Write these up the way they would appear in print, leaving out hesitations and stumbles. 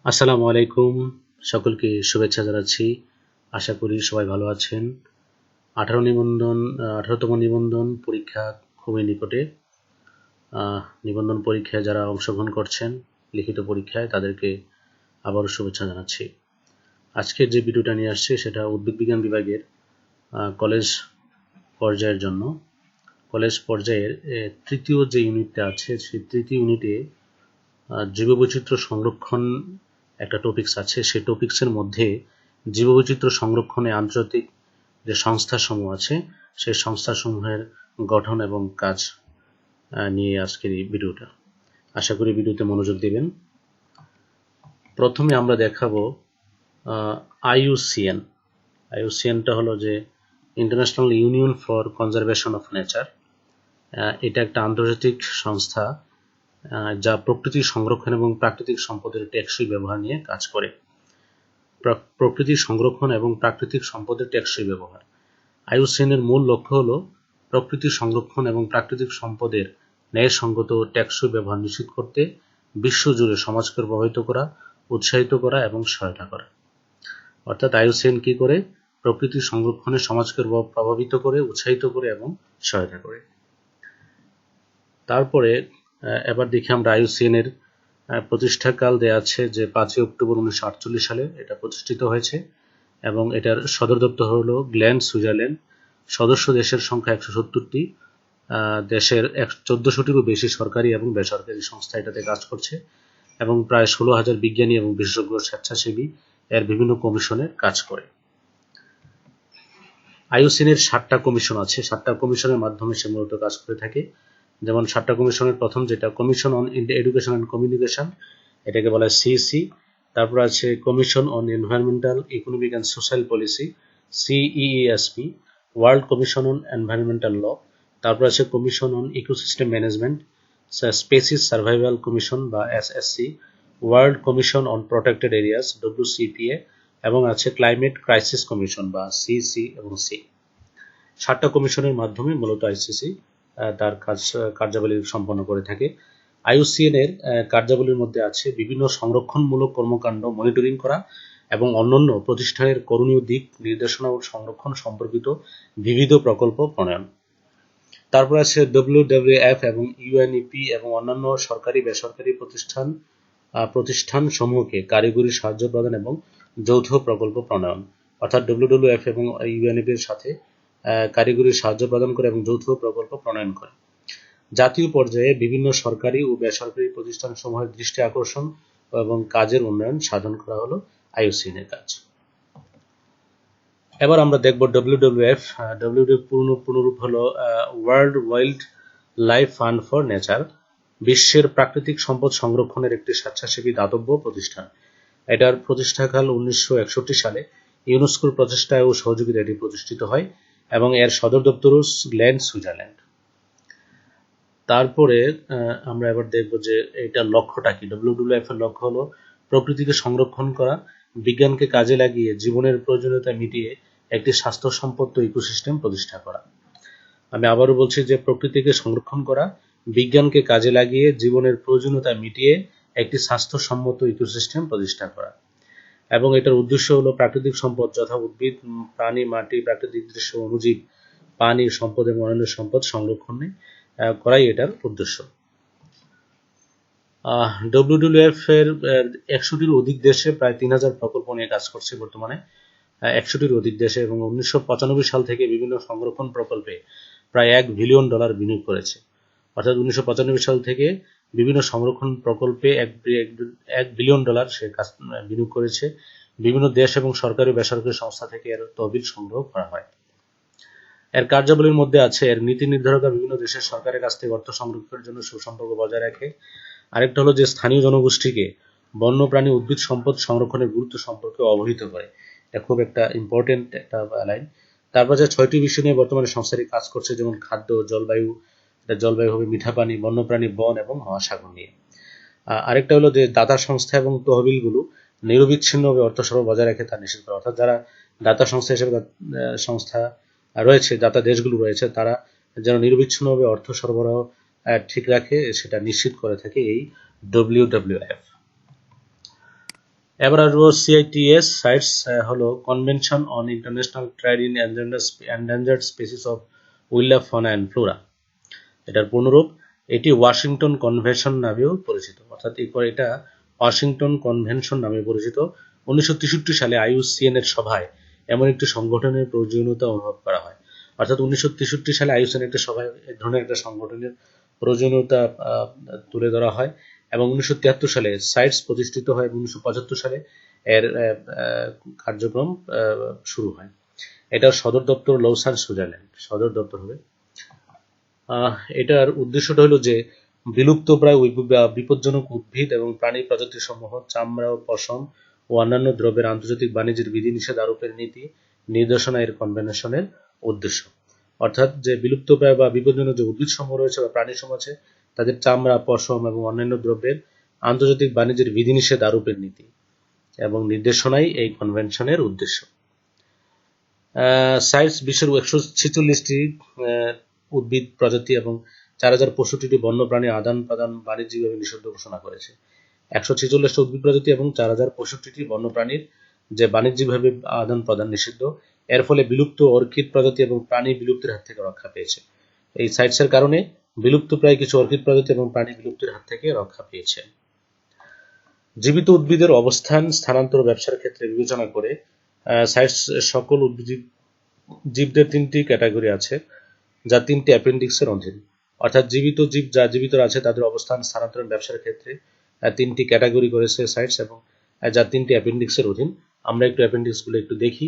আসসালামু আলাইকুম। সকলকে শুভেচ্ছা জানাচ্ছি। আশা করি সবাই ভালো আছেন। 18তম নিবন্ধন পরীক্ষা খুবই নিকটে। নিবন্ধন পরীক্ষায় যারা অংশগ্রহণ করছেন লিখিত পরীক্ষায় তাদেরকে আবারও শুভেচ্ছা জানাচ্ছি। আজকের যে ভিডিওটা নিয়ে আসছি সেটা উদ্ভিদ বিজ্ঞান বিভাগের কলেজ পর্যায়ের জন্য। কলেজ পর্যায়ের তৃতীয় যে ইউনিটটা আছে সেই তৃতীয় ইউনিটে জীববৈচিত্র্য সংরক্ষণ একটা টপিকস আছে। সেই টপিকসের মধ্যে জীববৈচিত্র্য সংরক্ষণে আন্তর্জাতিক যে সংস্থাসমূহ আছে সেই সংস্থাসমূহের গঠন এবং কাজ নিয়ে আজকের এই ভিডিওটা। আশা করি ভিডিওতে মনোযোগ দিবেন। প্রথমে আমরা দেখাবো IUCN। IUCNটা হলো যে international union for conservation of nature. এটা একটা আন্তর্জাতিক সংস্থা যা প্রকৃতি সংরক্ষণ এবং প্রাকৃতিক সম্পদের টেকসই ব্যবহার নিয়ে কাজ করে। প্রকৃতি সংরক্ষণ এবং প্রাকৃতিক সম্পদের টেকসই ব্যবহার। IUCN এর মূল লক্ষ্য হলো প্রকৃতি সংরক্ষণ এবং প্রাকৃতিক সম্পদের ন্যায়সঙ্গত ও টেকসই ব্যবহার নিশ্চিত করতে বিশ্বজুড়ে সমাজকে প্রভাবিত করা, উৎসাহিত করা এবং সহায়তা করা। অর্থাৎ IUCN কি করে? প্রকৃতি সংরক্ষণে সমাজকে প্রভাবিত করে, উৎসাহিত করে এবং সহায়তা করে। তারপরে এবার দেখি আমরা IUCN এর প্রতিষ্ঠাকাল দেয়া আছে যে 5 অক্টোবর 1948 সালে এটা প্রতিষ্ঠিত হয়েছে এবং এটার সদর দপ্তর হলো গ্ল্যান্ড, সুইজারল্যান্ড। সদস্য দেশের সংখ্যা 170টি। দেশের 1400টিরও বেশি সরকারি এবং বেসরকারি সংস্থা এটাতে কাজ করছে এবং প্রায় 16,000 বিজ্ঞানী এবং বিশেষজ্ঞ স্বেচ্ছাসেবী এর বিভিন্ন কমিশনে কাজ করে। IUCN এর 7টা কমিশন আছে। 7টা কমিশনের মাধ্যমে সে মূলত কাজ করে থাকে। যেমন 7টা কমিশনের প্রথম যেটা commission on education and communication, এটাকে বলা হয় CEC। তারপর আছে commission on environmental, economic and social policy, CEESP। World commission on environmental law. তারপর আছে commission on ecosystem management, species survival commission বা SSC। World commission on protected areas, WCPA। এবং আছে ক্লাইমেট ক্রাইসিস কমিশন বা CC এবং C। 7টা কমিশনের মাধ্যমে মূলত ICC তার কার্যাবলী সম্পন্ন করে থাকে। IUCN এর কার্যাবলীর মধ্যে আছে বিভিন্ন সংরক্ষণমূলক কর্মকাণ্ড মনিটরিং করা এবং অন্যান্য প্রতিষ্ঠানের করণীয় দিক নির্দেশনা ও সংরক্ষণ সম্পর্কিত বিবিধ প্রকল্প প্রণয়ন। তারপর আছে WWF এবং UNEP এবং অন্যান্য সরকারি বেসরকারি প্রতিষ্ঠান সমূহকে কারিগরি সাহায্য প্রদান এবং যৌথ প্রকল্প প্রণয়ন। অর্থাৎ WWF এবং UNEP এর সাথে কারিগরি সাহায্য প্রদান করে এবং যৌথ প্রকল্প প্রণয়ন করে। জাতীয় পর্যায়ে বিভিন্ন সরকারি ও বেসরকারি প্রতিষ্ঠানসমূহের দৃষ্টি আকর্ষণ এবং কাজের উন্নয়ন সাধন করা হলো IUCN এর কাজ। এবার আমরা দেখব WWF। WWF পুনরূপ হলো world wild life fund for nature. বিশ্বের প্রাকৃতিক সম্পদ সংরক্ষণের একটি স্বেচ্ছাসেবী দাতব্য প্রতিষ্ঠান। এটার প্রতিষ্ঠাকাল 1961 সালে ইউনেস্কোর প্রচেষ্টায় ও সহযোগিতায় এটি প্রতিষ্ঠিত হয় এবং এর সদর দপ্তর গ্ল্যান্ড, সুইজারল্যান্ড। তারপরে আমরা এবার দেখব যে এটার লক্ষ্যটা কি। WWF এর লক্ষ্য হলো প্রকৃতিকে সংরক্ষণ করা, বিজ্ঞানকে কাজে লাগিয়ে জীবনের প্রয়োজনীয়তা মিটিয়ে একটি স্বাস্থ্যসম্পন্ন ইকোসিস্টেম প্রতিষ্ঠা করা। আমি আবারও বলছি যে প্রকৃতিকে সংরক্ষণ করা, বিজ্ঞানকে কাজে লাগিয়ে জীবনের প্রয়োজনীয়তা মিটিয়ে একটি স্বাস্থ্যসম্মত ইকোসিস্টেম প্রতিষ্ঠা করা। এবং এটার উদ্দেশ্য হলো প্রাকৃতিক সম্পদ যথা উদ্ভিদ, প্রাণী, মাটি, প্রাকৃতিক দৃশ্য, অণুজীব, পানি সম্পদ এবং অন্যান্য সম্পদ সংরক্ষণে করাই এটার উদ্দেশ্য। WWF এর 100টির অধিক দেশে প্রায় 3000 প্রকল্প নিয়ে কাজ করছে বর্তমানে। 100টির অধিক দেশে এবং 1995 সাল থেকে বিভিন্ন সংরক্ষণ প্রকল্পে প্রায় $1 বিলিয়ন বিনিয়োগ করেছে। অর্থাৎ 1995 সাল থেকে বিভিন্ন সংরক্ষণ প্রকল্পে $1 বিলিয়ন সে বিনিয়োগ করেছে। বিভিন্ন দেশ এবং সরকারি ও বেসরকারি সংস্থা থেকে এর তহবিল সংগ্রহ করা হয়। এর কার্যাবলীর মধ্যে আছে এর নীতি নির্ধারকরা বিভিন্ন দেশের সরকারের কাছ থেকে অর্থ সংরক্ষণের জন্য সুসম্পর্ক বজায় রাখে। আরেকটা হলো যে স্থানীয় জনগোষ্ঠীকে বন্যপ্রাণী, উদ্ভিদ সম্পদ সংরক্ষণের গুরুত্ব সম্পর্কে অবহিত করে। এটা খুব একটা ইম্পর্টেন্ট একটা লাইন। তারপর যে 6টি বিষয় নিয়ে বর্তমানে সংস্থাটি কাজ করছে, যেমন খাদ্য, জলবায়ু, জলবায়ু হবে মিঠা পানি, বন্যপ্রাণী, বন এবং মহাসাগর নিয়ে। আরেকটা হলো যে দাতা সংস্থা এবং তহবিলগুলো নিরবিচ্ছিন্নভাবে অর্থ সরবরাহ বজায় রাখে তা নিশ্চিত করা। অর্থাৎ যারা দাতা সংস্থা হিসেবে সংস্থা রয়েছে, দাতা দেশগুলো রয়েছে, তারা যেন নিরবিচ্ছিন্নভাবে অর্থ সরবরাহ ঠিক রাখে সেটা নিশ্চিত করে থাকে এই WWF। এবার আসবো CITES সাইটস হলো convention on international trade in endangered species of wild fauna and flora. এটার পূর্ণরূপ এটি ওয়াশিংটন কনভেনশন নামেও পরিচিত, অর্থাৎ এটা ওয়াশিংটন কনভেনশন নামে পরিচিত। 1963 সালে IUCN এর সভায় এমন একটি সংগঠনের প্রয়োজনীয়তা অনুভব করা হয়, অর্থাৎ 1963 সালে IUCN একটা সভায় এই ধরনের একটা সংগঠনের প্রয়োজনীয়তা তুলে ধরা হয় এবং 1973 সালে সাইটস প্রতিষ্ঠিত হয় এবং 1975 সালে এর কার্যক্রম শুরু হয়। এটার সদর দপ্তর লৌসান, সুইজারল্যান্ড সদর দপ্তর হবে। এটার উদ্দেশ্যটা হলো যে বিলুপ্তপ্রায় বিপজ্জনক উদ্ভিদ এবং প্রাণী প্রজাতি সমূহ, চামড়া ও পশম ও অন্যান্য দ্রব্যের আন্তর্জাতিক বাণিজ্যের বিধিনিষেধ আরোপের নীতি নির্দেশনা এর কনভেনশনের উদ্দেশ্য। অর্থাৎ যে বিলুপ্তপ্রায় বা বিপজ্জনক যে উদ্ভিদ সমূহ রয়েছে বা প্রাণী সমূহ আছে তাদের চামড়া, পশম এবং অন্যান্য দ্রব্যের আন্তর্জাতিক বাণিজ্যের বিধিনিষেধ আরোপের নীতি এবং নির্দেশনাই এই কনভেনশনের উদ্দেশ্য। সাইটস বিশ্বের 146টি উদ্ভিদ প্রজাতি এবং 4065টি বন্যপ্রাণী আদান প্রদান বাণিজ্যিকভাবে নিষিদ্ধ ঘোষণা করেছে। 146টা উদ্ভিদ প্রজাতি এবং 4065টি বন্যপ্রাণীর যে বাণিজ্যিকভাবে আদান প্রদান নিষিদ্ধ, এর ফলে বিলুপ্ত অর্কিড প্রজাতি এবং প্রাণী বিলুপ্তির হাত থেকে রক্ষা পেয়েছে। এই সাইটসের কারণে বিলুপ্তপ্রায় কিছু অর্কিড প্রজাতি এবং প্রাণী বিলুপ্তির হাত থেকে রক্ষা পেয়েছে। জীবিত উদ্ভিদের অবস্থান, স্থানান্তর, ব্যবসার ক্ষেত্রে বিবেচনা করে সাইটস সকল জীবদের 3টি ক্যাটাগরি আছে যা 3টি অ্যাপেন্ডিক্সের অধীন। অর্থাৎ জীবিত জীব যা জীবিত আছে তাদের অবস্থান, স্থানান্তরণ, ব্যবসার ক্ষেত্রে 3টি ক্যাটাগরি করেছে সাইটস এবং যা 3টি অ্যাপেন্ডিক্সের অধীন। আমরা একটু অ্যাপেন্ডিক্সগুলো একটু দেখি।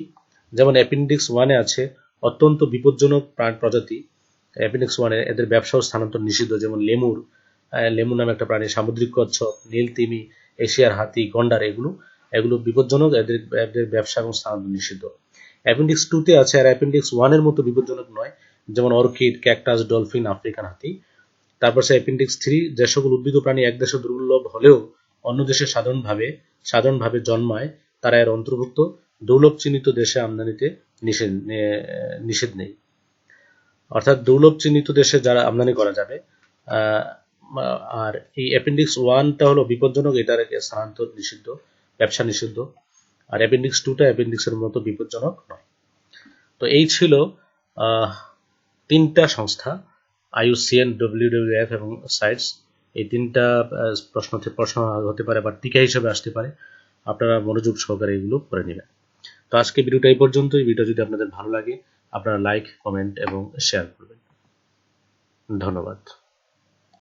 যেমন অ্যাপেন্ডিক্স 1-এ আছে অত্যন্ত বিপজ্জনক প্রজাতি। অ্যাপেন্ডিক্স 1-এ এদের ব্যবসা ও স্থানান্তর নিষিদ্ধ, যেমন লেমুর নামে একটা প্রাণী, সামুদ্রিক কচ্ছপ, নীল তিমি, এশিয়ার হাতি, গন্ডার, এগুলো বিপজ্জনক, এদের ব্যবসা এবং স্থানান্তর নিষিদ্ধ। অ্যাপেন্ডিক্স 2-তে আছে আর অ্যাপেন্ডিক্স 1-এর মতো বিপজ্জনক নয়, যেমন অর্কিড, ক্যাকটাস, ডলফিন, আফ্রিকান হাতি। তারপর সে অ্যাপেন্ডিক্স 3, যে সকল উদ্ভিদ ও প্রাণী এক দেশে দুর্লভ হলেও অন্য দেশে সাধারণভাবে জন্মায় তারা এর অন্তর্ভুক্ত। দুর্লভ চিহ্নিত দেশে আমদানিতে নিষেধ নেই, অর্থাৎ দুর্লভ চিহ্নিত দেশে যারা আমদানি করা যাবে। আর এই অ্যাপেন্ডিক্স 1টা হলো বিপজ্জনক, এটার স্থানান্তর নিষিদ্ধ, ব্যবসা নিষিদ্ধ। আর অ্যাপেন্ডিক্স 2টা অ্যাপেন্ডিক্সের মতো বিপজ্জনক নয়। তো এই ছিল 3টা সংস্থা, IUCN, WWF এবং সাইটস। এই 3টা প্রশ্ন হতে পারে বা টিকা হিসেবে আসতে পারে, আপনারা মনোযোগ সহকারে এগুলো করে নেবেন। তো আজকে ভিডিওটা এই পর্যন্তই। ভিডিও যদি আপনাদের ভালো লাগে আপনারা লাইক, কমেন্ট এবং শেয়ার করবেন। ধন্যবাদ।